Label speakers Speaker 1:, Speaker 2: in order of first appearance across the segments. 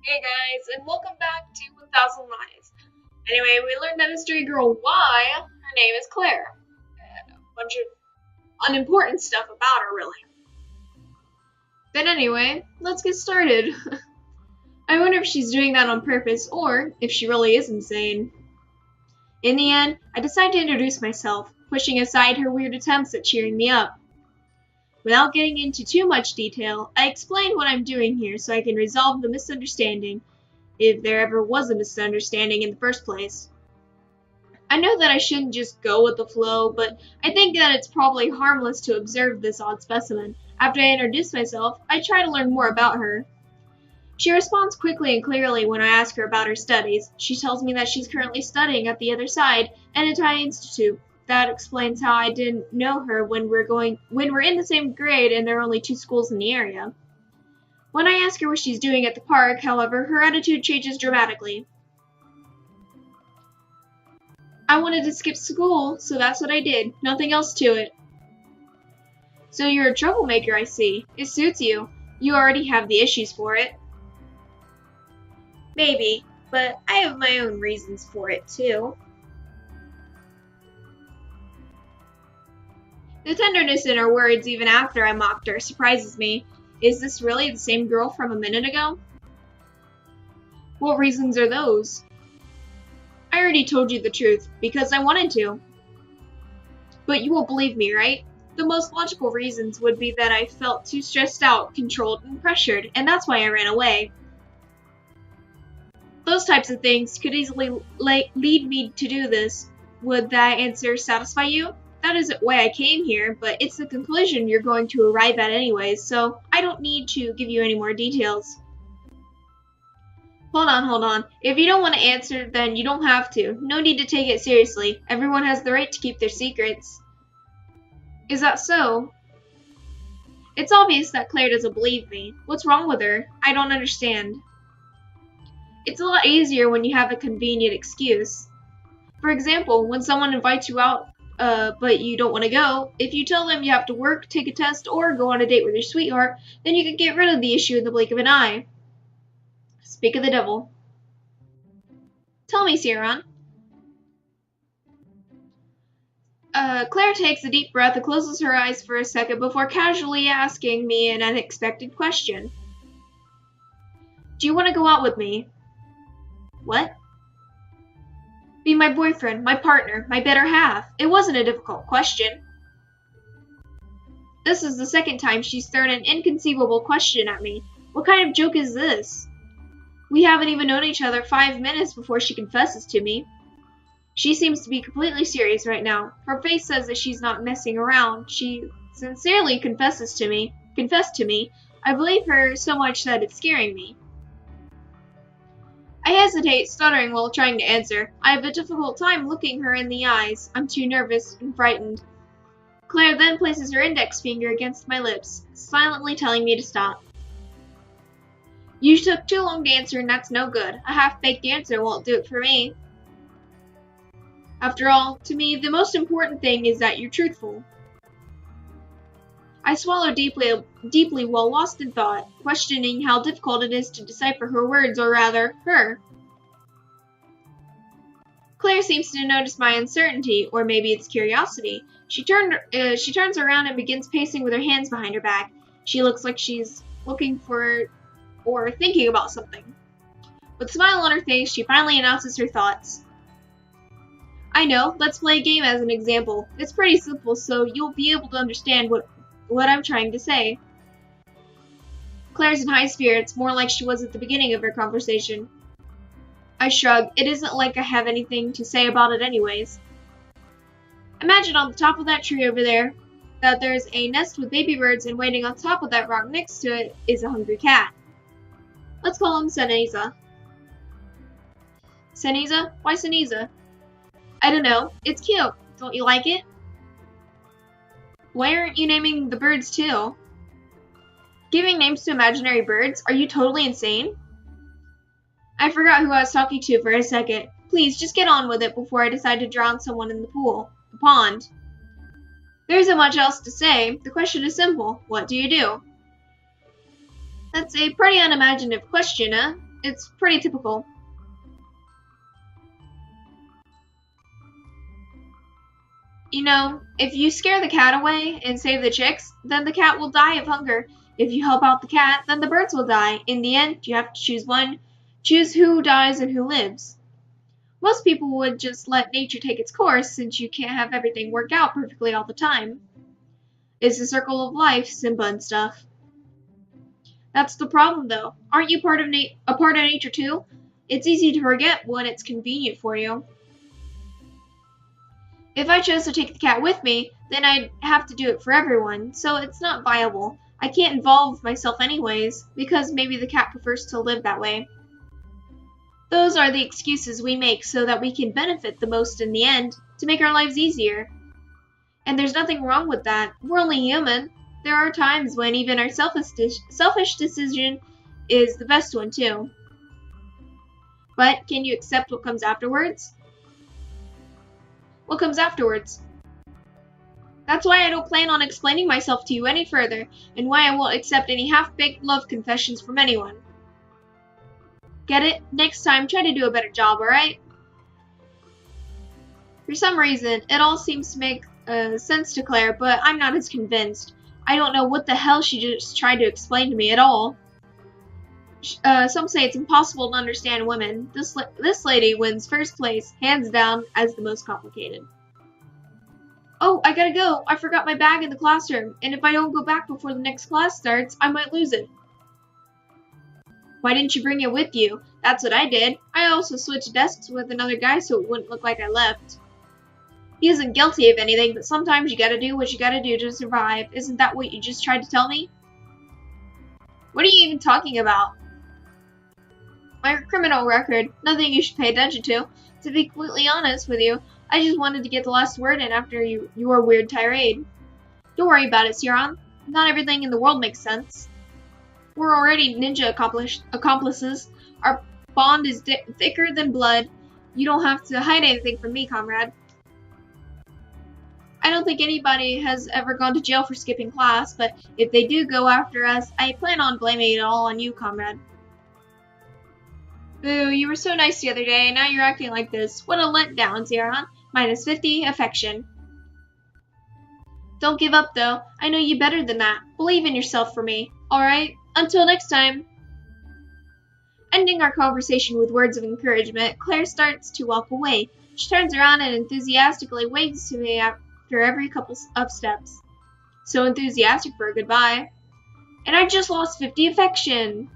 Speaker 1: Hey guys, and welcome back to 1000 Lies. Anyway, we learned that mystery girl Y, her name is Claire. And a bunch of unimportant stuff about her, really. But anyway, let's get started. I wonder if she's doing that on purpose, or if she really is insane. In the end, I decide to introduce myself, pushing aside her weird attempts at cheering me up. Without getting into too much detail, I explain what I'm doing here so I can resolve the misunderstanding, if there ever was a misunderstanding in the first place. I know that I shouldn't just go with the flow, but I think that it's probably harmless to observe this odd specimen. After I introduce myself, I try to learn more about her. She responds quickly and clearly when I ask her about her studies. She tells me that she's currently studying at the other side, an Italian institute. That explains how I didn't know her when we're in the same grade and there are only 2 schools in the area. When I ask her what she's doing at the park, however, her attitude changes dramatically. I wanted to skip school, so that's what I did. Nothing else to it. So you're a troublemaker, I see. It suits you. You already have the issues for it. Maybe, but I have my own reasons for it, too. The tenderness in her words, even after I mocked her, surprises me. Is this really the same girl from a minute ago? What reasons are those? I already told you the truth, because I wanted to. But you won't believe me, right? The most logical reasons would be that I felt too stressed out, controlled, and pressured, and that's why I ran away. Those types of things could easily lead me to do this. Would that answer satisfy you? That isn't why I came here, but it's the conclusion you're going to arrive at anyways, so I don't need to give you any more details. Hold on. If you don't want to answer, then you don't have to. No need to take it seriously. Everyone has the right to keep their secrets. Is that so? It's obvious that Claire doesn't believe me. What's wrong with her? I don't understand. It's a lot easier when you have a convenient excuse. For example, when someone invites you out, but you don't want to go, if you tell them you have to work, take a test, or go on a date with your sweetheart, then you can get rid of the issue in the blink of an eye. Speak of the devil. Tell me, Sieran. Claire takes a deep breath and closes her eyes for a second before casually asking me an unexpected question. Do you want to go out with me? What? Be my boyfriend, my partner, my better half. It wasn't a difficult question. This is the second time she's thrown an inconceivable question at me. What kind of joke is this? We haven't even known each other 5 minutes before she confesses to me. She seems to be completely serious right now. Her face says that she's not messing around. She sincerely confessed to me. I believe her so much that it's scaring me. I hesitate, stuttering while trying to answer. I have a difficult time looking her in the eyes. I'm too nervous and frightened. Claire then places her index finger against my lips, silently telling me to stop. You took too long to answer, and that's no good. A half-baked answer won't do it for me. After all, to me, the most important thing is that you're truthful. I swallow deeply while lost in thought, questioning how difficult it is to decipher her words, or rather, her. Claire seems to notice my uncertainty, or maybe it's curiosity. She turns around and begins pacing with her hands behind her back. She looks like she's looking for or thinking about something. With a smile on her face, she finally announces her thoughts. I know, let's play a game as an example. It's pretty simple, so you'll be able to understand what I'm trying to say. Claire's in high spirits, more like she was at the beginning of her conversation. I shrug. It isn't like I have anything to say about it anyways. Imagine on the top of that tree over there that there's a nest with baby birds, and waiting on top of that rock next to it is a hungry cat. Let's call him Seniza. Seniza? Why Seniza? I don't know. It's cute. Don't you like it? Why aren't you naming the birds too? Giving names to imaginary birds? Are you totally insane? I forgot who I was talking to for a second. Please, just get on with it before I decide to drown someone in the pond. There isn't much else to say. The question is simple. What do you do? That's a pretty unimaginative question, huh? It's pretty typical. You know, if you scare the cat away and save the chicks, then the cat will die of hunger. If you help out the cat, then the birds will die. In the end, you have to choose one. Choose who dies and who lives. Most people would just let nature take its course since you can't have everything work out perfectly all the time. It's the circle of life, Simba and stuff. That's the problem, though. Aren't you a part of nature too? It's easy to forget when it's convenient for you. If I chose to take the cat with me, then I'd have to do it for everyone, so it's not viable. I can't involve myself anyways, because maybe the cat prefers to live that way. Those are the excuses we make so that we can benefit the most in the end, to make our lives easier. And there's nothing wrong with that. We're only human. There are times when even our selfish decision is the best one too. But can you accept what comes afterwards? What comes afterwards? That's why I don't plan on explaining myself to you any further, and why I won't accept any half-baked love confessions from anyone. Get it? Next time, try to do a better job, alright? For some reason, it all seems to make sense to Claire, but I'm not as convinced. I don't know what the hell she just tried to explain to me at all. Some say it's impossible to understand women. This lady wins first place, hands down, as the most complicated. Oh, I gotta go. I forgot my bag in the classroom, and if I don't go back before the next class starts, I might lose it. Why didn't you bring it with you? That's what I did. I also switched desks with another guy so it wouldn't look like I left. He isn't guilty of anything, but sometimes you gotta do what you gotta do to survive. Isn't that what you just tried to tell me? What are you even talking about? My criminal record. Nothing you should pay attention to. To be completely honest with you, I just wanted to get the last word in after your weird tirade. Don't worry about it, Siran. Not everything in the world makes sense. We're already ninja accomplices. Our bond is thicker than blood. You don't have to hide anything from me, comrade. I don't think anybody has ever gone to jail for skipping class, but if they do go after us, I plan on blaming it all on you, comrade. Boo, you were so nice the other day, and now you're acting like this. What a letdown, Siran. -50, affection. Don't give up, though. I know you better than that. Believe in yourself for me, alright? Until next time. Ending our conversation with words of encouragement, Claire starts to walk away. She turns around and enthusiastically waves to me after every couple of steps. So enthusiastic for a goodbye. And I just lost 50 affection.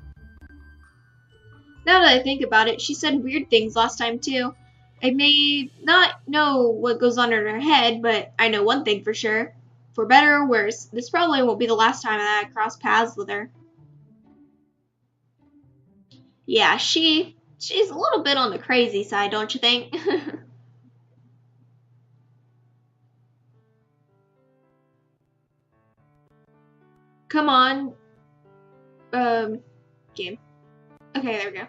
Speaker 1: Now that I think about it, she said weird things last time too. I may not know what goes on in her head, but I know one thing for sure. For better or worse, this probably won't be the last time that I cross paths with her. Yeah, she's a little bit on the crazy side, don't you think? Come on. Game. Okay, there we go.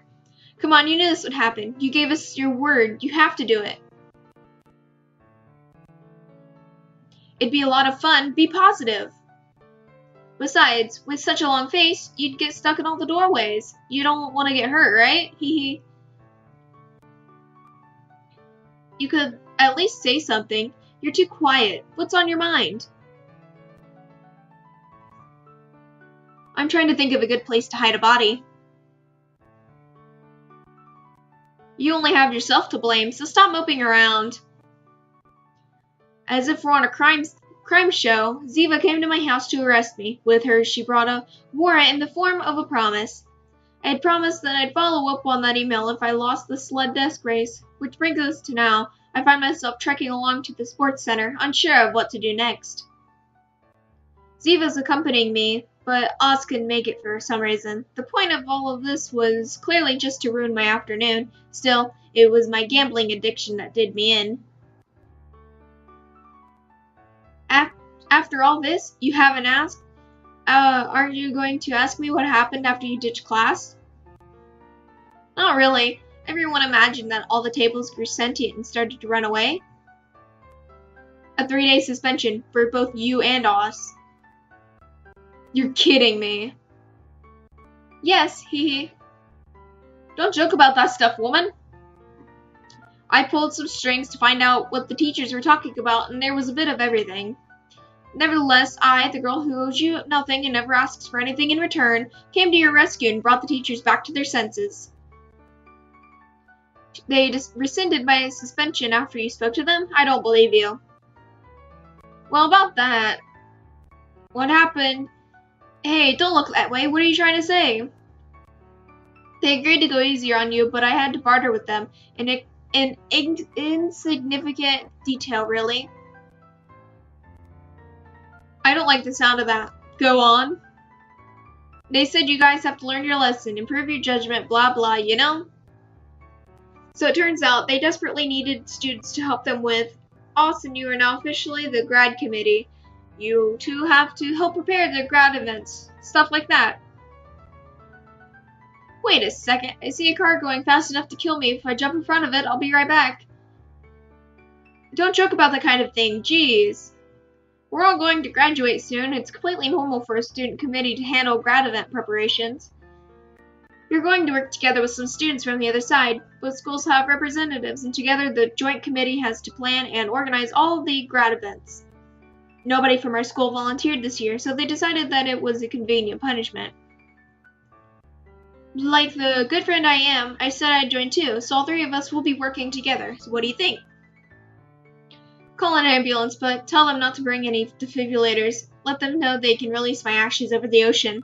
Speaker 1: Come on, you knew this would happen. You gave us your word. You have to do it. It'd be a lot of fun. Be positive. Besides, with such a long face, you'd get stuck in all the doorways. You don't want to get hurt, right? Hee. You could at least say something. You're too quiet. What's on your mind? I'm trying to think of a good place to hide a body. You only have yourself to blame, so stop moping around. As if we're on a crime show, Ziva came to my house to arrest me. With her, she brought a warrant in the form of a promise. I had promised that I'd follow up on that email if I lost the sled desk race, which brings us to now. I find myself trekking along to the sports center, unsure of what to do next. Ziva's accompanying me, but Oz couldn't make it for some reason. The point of all of this was clearly just to ruin my afternoon. Still, it was my gambling addiction that did me in. After all this, you haven't asked? Aren't you going to ask me what happened after you ditched class? Not really. Everyone imagined that all the tables grew sentient and started to run away. A 3-day suspension for both you and Oz. You're kidding me. Yes, hee. Don't joke about that stuff, woman. I pulled some strings to find out what the teachers were talking about, and there was a bit of everything. Nevertheless, I, the girl who owes you nothing and never asks for anything in return, came to your rescue and brought the teachers back to their senses. They rescinded my suspension after you spoke to them? I don't believe you. Well, about that. What happened? Hey, don't look that way. What are you trying to say? They agreed to go easier on you, but I had to barter with them. An insignificant detail, really. I don't like the sound of that. Go on. They said you guys have to learn your lesson, improve your judgment, blah blah, you know? So it turns out they desperately needed students to help them with. Austin, you are now officially the grad committee. You two have to help prepare the grad events. Stuff like that. Wait a second. I see a car going fast enough to kill me. If I jump in front of it, I'll be right back. Don't joke about that kind of thing. Jeez. We're all going to graduate soon. It's completely normal for a student committee to handle grad event preparations. You're going to work together with some students from the other side. Both schools have representatives, and together the joint committee has to plan and organize all of the grad events. Nobody from our school volunteered this year, so they decided that it was a convenient punishment. Like the good friend I am, I said I'd join too, so all three of us will be working together. So what do you think? Call an ambulance, but tell them not to bring any defibrillators. Let them know they can release my ashes over the ocean.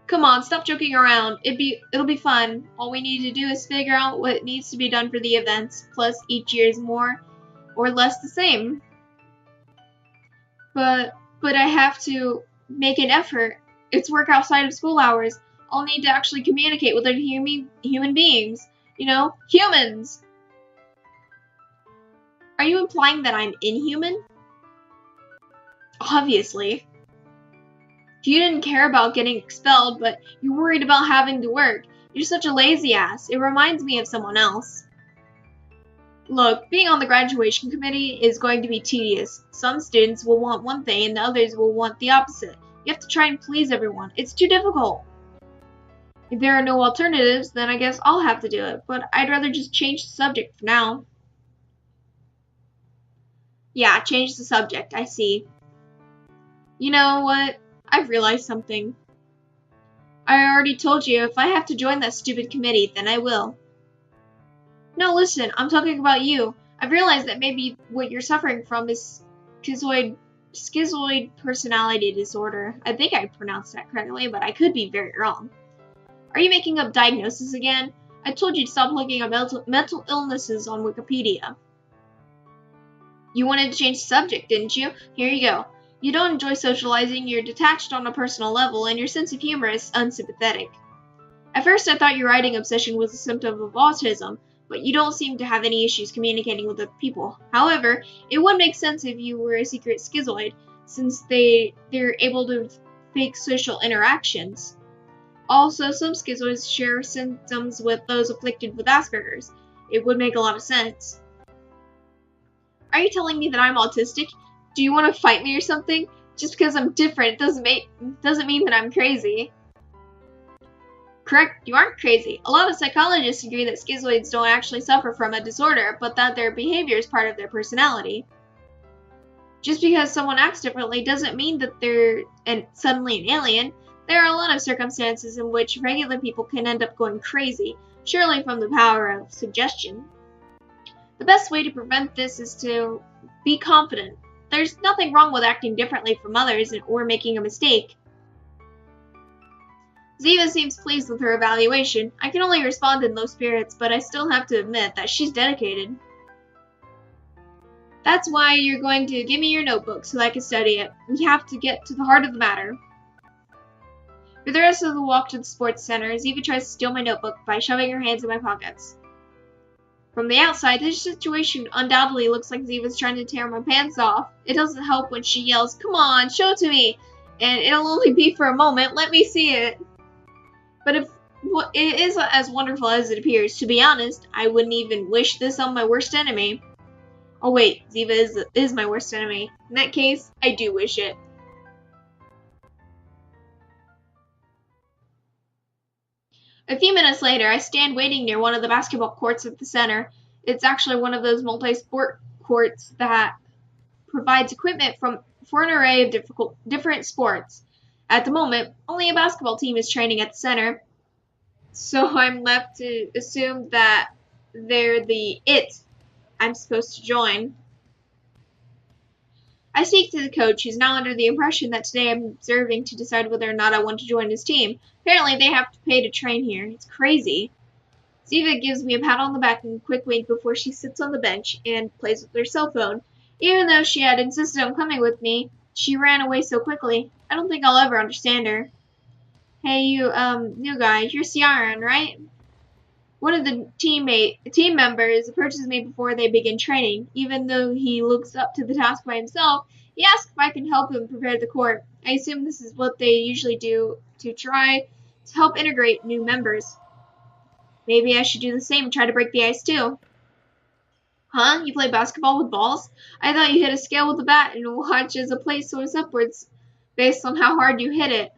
Speaker 1: Come on, stop joking around. It'll be fun. All we need to do is figure out what needs to be done for the events, plus each year is more or less the same. But I have to make an effort. It's work outside of school hours. I'll need to actually communicate with other human beings. You know, humans! Are you implying that I'm inhuman? Obviously. You didn't care about getting expelled, but you're worried about having to work. You're such a lazy ass. It reminds me of someone else. Look, being on the graduation committee is going to be tedious. Some students will want one thing and the others will want the opposite. You have to try and please everyone. It's too difficult. If there are no alternatives, then I guess I'll have to do it, but I'd rather just change the subject for now. Yeah, change the subject, I see. You know what? I've realized something. I already told you if I have to join that stupid committee, then I will. No, listen, I'm talking about you. I've realized that maybe what you're suffering from is schizoid personality disorder. I think I pronounced that correctly, but I could be very wrong. Are you making up diagnoses again? I told you to stop looking up mental illnesses on Wikipedia. You wanted to change the subject, didn't you? Here you go. You don't enjoy socializing, you're detached on a personal level, and your sense of humor is unsympathetic. At first I thought your writing obsession was a symptom of autism, but you don't seem to have any issues communicating with other people. However, it would make sense if you were a secret schizoid, since they're able to fake social interactions. Also, some schizoids share symptoms with those afflicted with Asperger's. It would make a lot of sense. Are you telling me that I'm autistic? Do you want to fight me or something? Just because I'm different doesn't mean that I'm crazy. Correct, you aren't crazy. A lot of psychologists agree that schizoids don't actually suffer from a disorder, but that their behavior is part of their personality. Just because someone acts differently doesn't mean that they're suddenly an alien. There are a lot of circumstances in which regular people can end up going crazy, surely from the power of suggestion. The best way to prevent this is to be confident. There's nothing wrong with acting differently from others or making a mistake. Ziva seems pleased with her evaluation. I can only respond in low spirits, but I still have to admit that she's dedicated. That's why you're going to give me your notebook so I can study it. We have to get to the heart of the matter. For the rest of the walk to the sports center, Ziva tries to steal my notebook by shoving her hands in my pockets. From the outside, this situation undoubtedly looks like Ziva's trying to tear my pants off. It doesn't help when she yells, "Come on, show it to me!" And it'll only be for a moment, let me see it. But if it is as wonderful as it appears, to be honest, I wouldn't even wish this on my worst enemy. Oh wait, Ziva is my worst enemy. In that case, I do wish it. A few minutes later, I stand waiting near one of the basketball courts at the center. It's actually one of those multi-sport courts that provides equipment for an array of different sports. At the moment, only a basketball team is training at the center, so I'm left to assume that they're the it I'm supposed to join. I speak to the coach, who's now under the impression that today I'm observing to decide whether or not I want to join his team. Apparently, they have to pay to train here. It's crazy. Ziva gives me a pat on the back and a quick wink before she sits on the bench and plays with her cell phone. Even though she had insisted on coming with me, she ran away so quickly. I don't think I'll ever understand her. Hey, you, new guy, you're Ciaran, right? One of the team members approaches me before they begin training. Even though he looks up to the task by himself, he asks if I can help him prepare the court. I assume this is what they usually do to try to help integrate new members. Maybe I should do the same and try to break the ice too. Huh? You play basketball with balls? I thought you hit a scale with a bat and watch as a plate soars upwards based on how hard you hit it.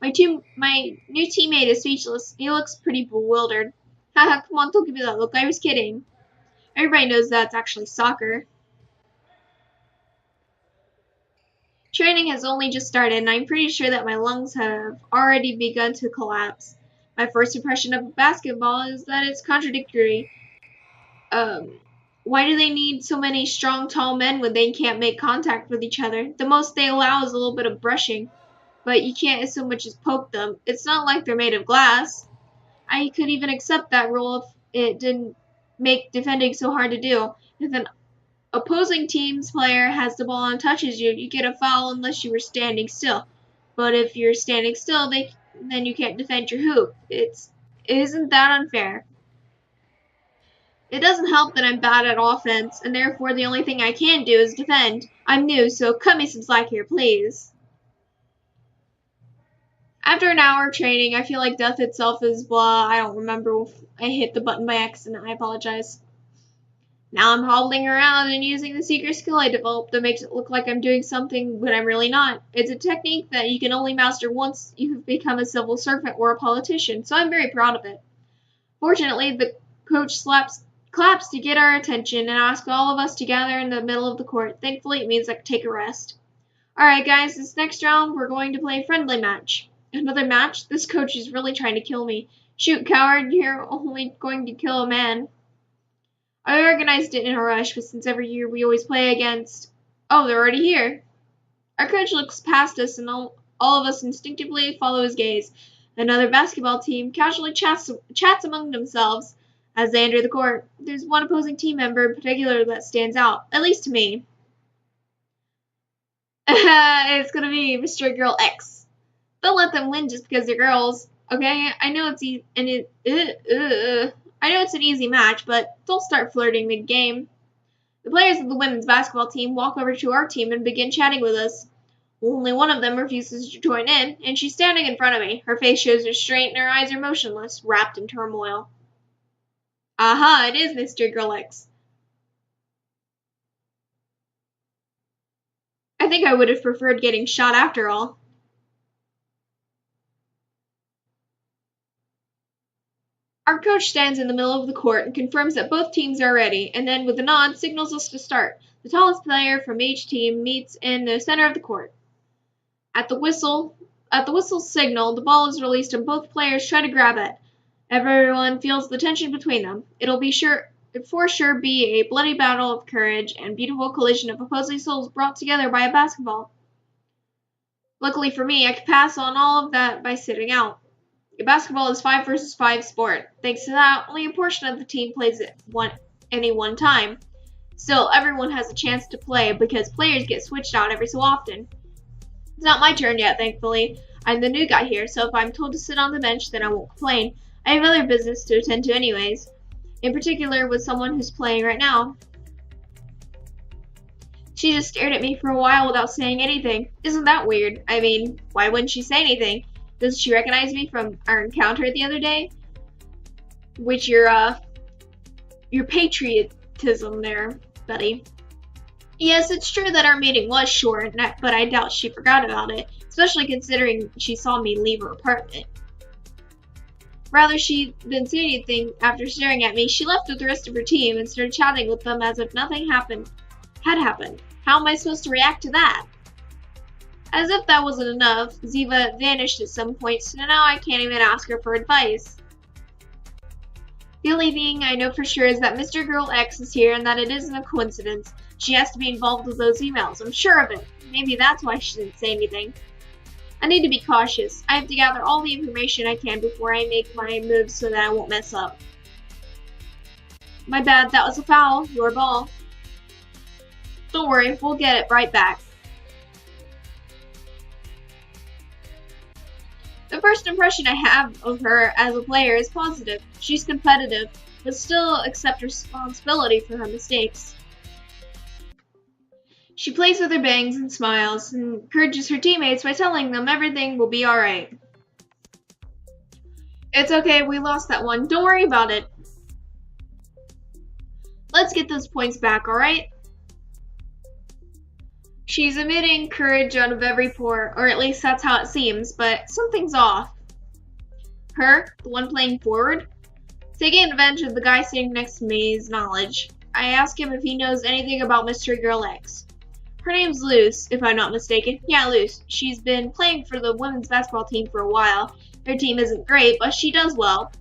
Speaker 1: My new teammate is speechless. He looks pretty bewildered. Haha, come on, don't give me that look. I was kidding. Everybody knows that's actually soccer. Training has only just started, and I'm pretty sure that my lungs have already begun to collapse. My first impression of basketball is that it's contradictory. Why do they need so many strong, tall men when they can't make contact with each other? The most they allow is a little bit of brushing, but you can't so much as poke them. It's not like they're made of glass. I could even accept that rule if it didn't make defending so hard to do. If an opposing team's player has the ball and touches you, you get a foul unless you were standing still. But if you're standing still, then you can't defend your hoop. Isn't that unfair? It doesn't help that I'm bad at offense, and therefore the only thing I can do is defend. I'm new, so cut me some slack here, please. After an hour of training, I feel like death itself is blah. I don't remember if I hit the button by accident. I apologize. Now I'm hobbling around and using the secret skill I developed that makes it look like I'm doing something when I'm really not. It's a technique that you can only master once you've become a civil servant or a politician, so I'm very proud of it. Fortunately, the coach claps to get our attention and asks all of us to gather in the middle of the court. Thankfully, it means I can take a rest. Alright guys, this next round we're going to play a friendly match. Another match? This coach is really trying to kill me. Shoot, coward, you're only going to kill a man. I organized it in a rush, but since every year we always play against... Oh, they're already here. Our coach looks past us and all of us instinctively follow his gaze. Another basketball team casually chats among themselves as they enter the court. There's one opposing team member in particular that stands out, at least to me. It's gonna be Mr. Girl X. Don't let them win just because they're girls, okay? I know it's an easy match, but don't start flirting mid-game. The players of the women's basketball team walk over to our team and begin chatting with us. Only one of them refuses to join in, and she's standing in front of me. Her face shows restraint and her eyes are motionless, wrapped in turmoil. Aha, it is Mr. Girl X. I think I would have preferred getting shot after all. Our coach stands in the middle of the court and confirms that both teams are ready, and then with a nod signals us to start. The tallest player from each team meets in the center of the court. At the whistle's signal, the ball is released and both players try to grab it. Everyone feels the tension between them. It'll for sure be a bloody battle of courage and beautiful collision of opposing souls brought together by a basketball. Luckily for me, I can pass on all of that by sitting out. Basketball is 5 versus 5 sport. Thanks to that, only a portion of the team plays at any one time. Still, everyone has a chance to play because players get switched out every so often. It's not my turn yet, thankfully. I'm the new guy here, so if I'm told to sit on the bench, then I won't complain. I have other business to attend to anyways. In particular with someone who's playing right now. She just stared at me for a while without saying anything. Isn't that weird? I mean, why wouldn't she say anything? Does she recognize me from our encounter the other day? Which your patriotism there, buddy. Yes, it's true that our meeting was short, but I doubt she forgot about it, especially considering she saw me leave her apartment. Rather, she didn't say anything after staring at me. She left with the rest of her team and started chatting with them as if nothing had happened. How am I supposed to react to that? As if that wasn't enough, Ziva vanished at some point, so now I can't even ask her for advice. The only thing I know for sure is that Mr. Girl X is here and that it isn't a coincidence. She has to be involved with those emails. I'm sure of it. Maybe that's why she didn't say anything. I need to be cautious. I have to gather all the information I can before I make my moves so that I won't mess up. My bad, that was a foul. Your ball. Don't worry, we'll get it right back. The first impression I have of her as a player is positive. She's competitive, but still accepts responsibility for her mistakes. She plays with her bangs and smiles and encourages her teammates by telling them everything will be alright. It's okay, we lost that one. Don't worry about it. Let's get those points back, alright? She's emitting courage out of every pore, or at least that's how it seems, but something's off. Her, the one playing forward? Taking advantage of the guy sitting next to me's knowledge, I ask him if he knows anything about Mystery Girl X. Her name's Luce, if I'm not mistaken. Yeah, Luce. She's been playing for the women's basketball team for a while. Her team isn't great, but she does well.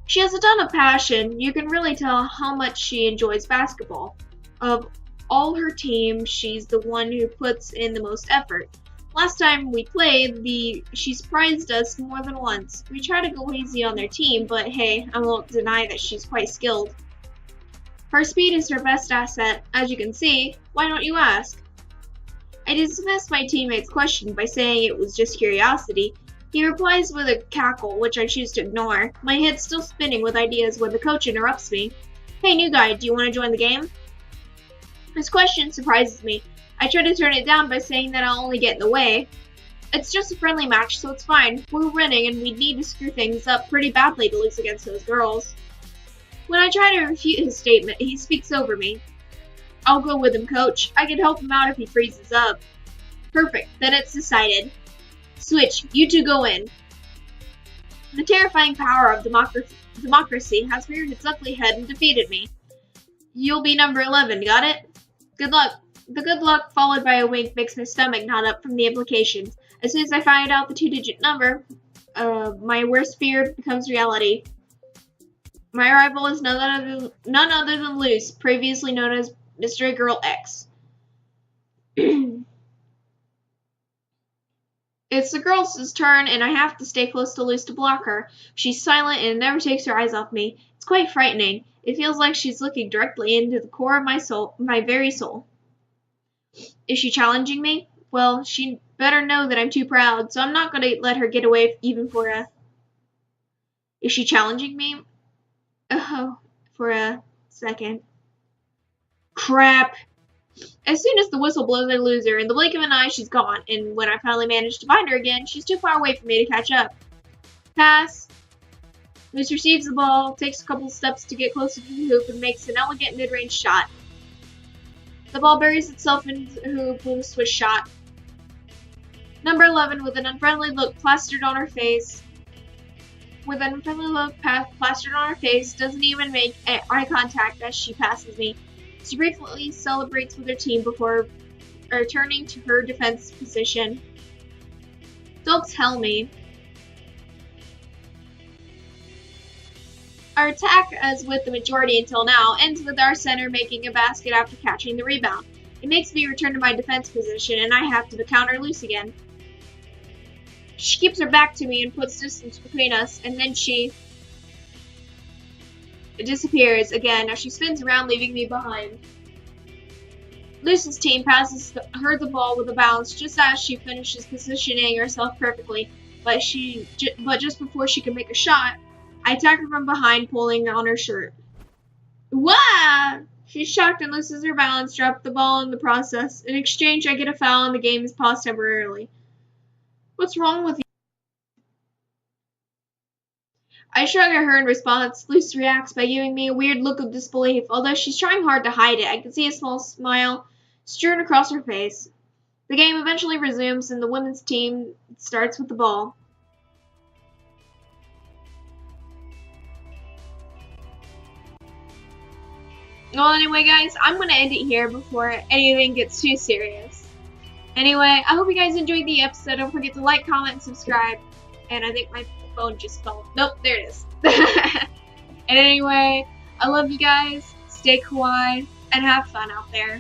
Speaker 1: She has a ton of passion. You can really tell how much she enjoys basketball. Of all her team, she's the one who puts in the most effort. Last time we played, she surprised us more than once. We try to go easy on their team, but hey, I won't deny that she's quite skilled. Her speed is her best asset, as you can see. Why don't you ask? I dismissed my teammate's question by saying it was just curiosity. He replies with a cackle, which I choose to ignore. My head's still spinning with ideas when the coach interrupts me. Hey, new guy, do you want to join the game? His question surprises me. I try to turn it down by saying that I'll only get in the way. It's just a friendly match, so it's fine. We're winning, and we need to screw things up pretty badly to lose against those girls. When I try to refute his statement, he speaks over me. I'll go with him, coach. I can help him out if he freezes up. Perfect, then it's decided. Switch, you two go in. The terrifying power of democracy has reared its ugly head and defeated me. You'll be number 11, got it? Good luck. The good luck followed by a wink makes my stomach knot up from the implications. As soon as I find out the 2-digit number, my worst fear becomes reality. My rival is none other than Luce, previously known as Mystery Girl X. It's the girl's turn, and I have to stay close to Luce to block her. She's silent and never takes her eyes off me. It's quite frightening. It feels like she's looking directly into the core of my soul, my very soul. Is she challenging me? Well, she'd better know that I'm too proud, so I'm not going to let her get away even for a... Is she challenging me? Oh, for a second. Crap. As soon as the whistle blows, I lose her. In the blink of an eye, she's gone, and when I finally manage to find her again, she's too far away for me to catch up. Pass. Luce receives the ball, takes a couple steps to get closer to the hoop, and makes an elegant mid-range shot. The ball buries itself in the hoop with a swish shot. Number 11, with an unfriendly look plastered on her face, doesn't even make eye contact as she passes me. She briefly celebrates with her team before returning to her defense position. Don't tell me. Our attack, as with the majority until now, ends with our center making a basket after catching the rebound. It makes me return to my defense position, and I have to counter Luce again. She keeps her back to me and puts distance between us, and then she disappears again as she spins around, leaving me behind. Luce's team passes her the ball with a bounce just as she finishes positioning herself perfectly, but just before she can make a shot, I attack her from behind, pulling on her shirt. Wah! She's shocked and loses her balance, dropped the ball in the process. In exchange, I get a foul and the game is paused temporarily. What's wrong with you? I shrug at her in response. Luce reacts by giving me a weird look of disbelief. Although she's trying hard to hide it, I can see a small smile strewn across her face. The game eventually resumes and the women's team starts with the ball. Well, anyway, guys, I'm gonna end it here before anything gets too serious. Anyway, I hope you guys enjoyed the episode. Don't forget to like, comment, and subscribe. And I think my phone just fell. Nope, there it is. And anyway, I love you guys. Stay kawaii and have fun out there.